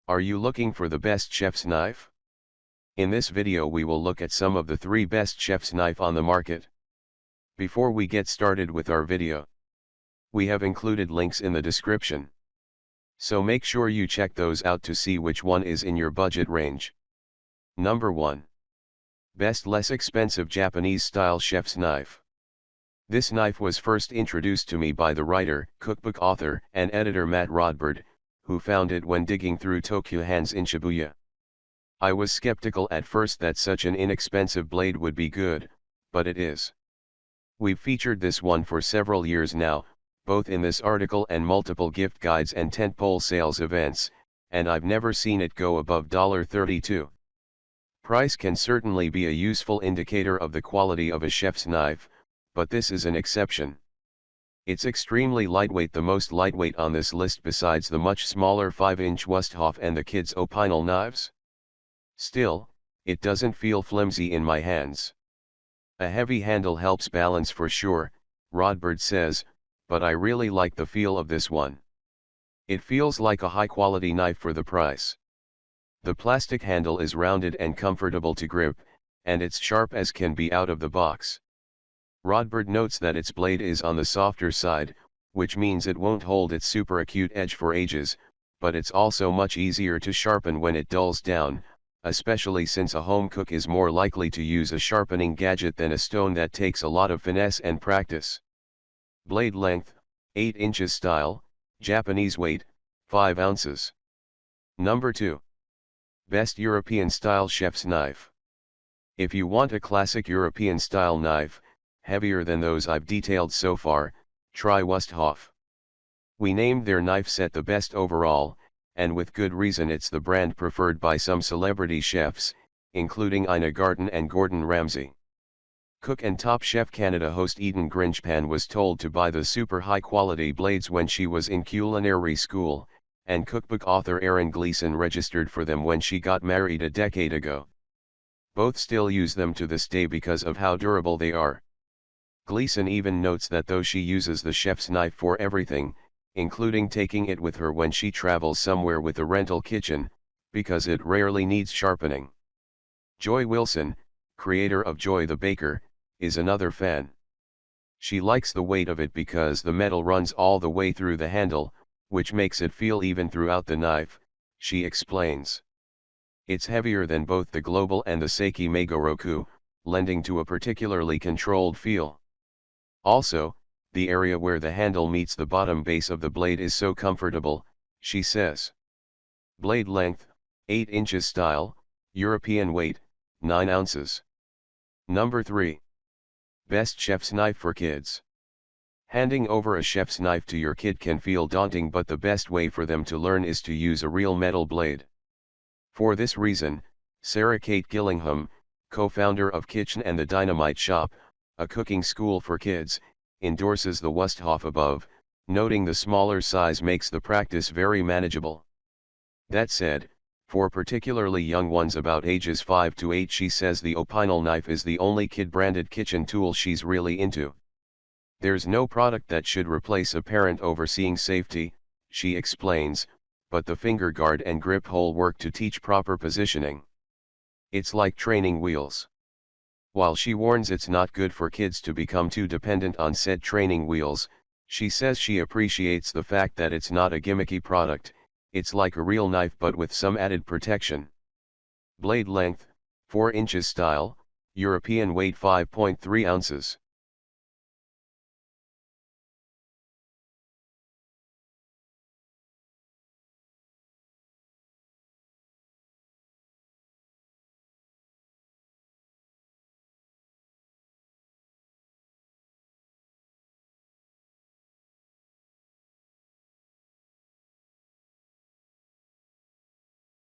Are you looking for the best chef's knife? In this video we will look at some of the 3 best chef's knife on the market. Before we get started with our video, we have included links in the description. So make sure you check those out to see which one is in your budget range. Number 1. Best less expensive Japanese style chef's knife. This knife was first introduced to me by the writer, cookbook author, and editor Matt Rodbard, who found it when digging through Tokyo Hands in Shibuya. I was skeptical at first that such an inexpensive blade would be good, but it is. We've featured this one for several years now, both in this article and multiple gift guides and tentpole sales events, and I've never seen it go above $32. Price can certainly be a useful indicator of the quality of a chef's knife, but this is an exception. It's extremely lightweight, the most lightweight on this list besides the much smaller 5-inch Wusthof and the kids' Opinel knives. Still, it doesn't feel flimsy in my hands. A heavy handle helps balance for sure, Rodbard says, but I really like the feel of this one. It feels like a high-quality knife for the price. The plastic handle is rounded and comfortable to grip, and it's sharp as can be out of the box. Rodbard notes that its blade is on the softer side, which means it won't hold its super acute edge for ages, but it's also much easier to sharpen when it dulls down, especially since a home cook is more likely to use a sharpening gadget than a stone that takes a lot of finesse and practice. Blade length, 8 inches style, Japanese weight, 5 ounces. Number 2. Best European style chef's knife. If you want a classic European style knife, heavier than those I've detailed so far, try Wusthof. We named their knife set the best overall, and with good reason. It's the brand preferred by some celebrity chefs, including Ina Garten and Gordon Ramsay. Cook and Top Chef Canada host Eden Grinchpan was told to buy the super high-quality blades when she was in culinary school, and cookbook author Erin Gleeson registered for them when she got married a decade ago. Both still use them to this day because of how durable they are. Gleeson even notes that though she uses the chef's knife for everything, including taking it with her when she travels somewhere with a rental kitchen, because it rarely needs sharpening. Joy Wilson, creator of Joy the Baker, is another fan. She likes the weight of it because the metal runs all the way through the handle, which makes it feel even throughout the knife, she explains. It's heavier than both the Global and the Seiki Megoroku, lending to a particularly controlled feel. Also, the area where the handle meets the bottom base of the blade is so comfortable, she says. Blade length, 8 inches style, European weight, 9 ounces. Number 3. Best chef's knife for kids. Handing over a chef's knife to your kid can feel daunting, but the best way for them to learn is to use a real metal blade. For this reason, Sarah Kate Gillingham, co-founder of Kitchen and the Dynamite Shop, a cooking school for kids, endorses the Wusthof above, noting the smaller size makes the practice very manageable. That said, for particularly young ones about ages 5 to 8, she says the Opinel knife is the only kid-branded kitchen tool she's really into. There's no product that should replace a parent overseeing safety, she explains, but the finger guard and grip hole work to teach proper positioning. It's like training wheels. While she warns it's not good for kids to become too dependent on said training wheels, she says she appreciates the fact that it's not a gimmicky product, it's like a real knife but with some added protection. Blade length, 4 inches style, European weight 5.3 ounces.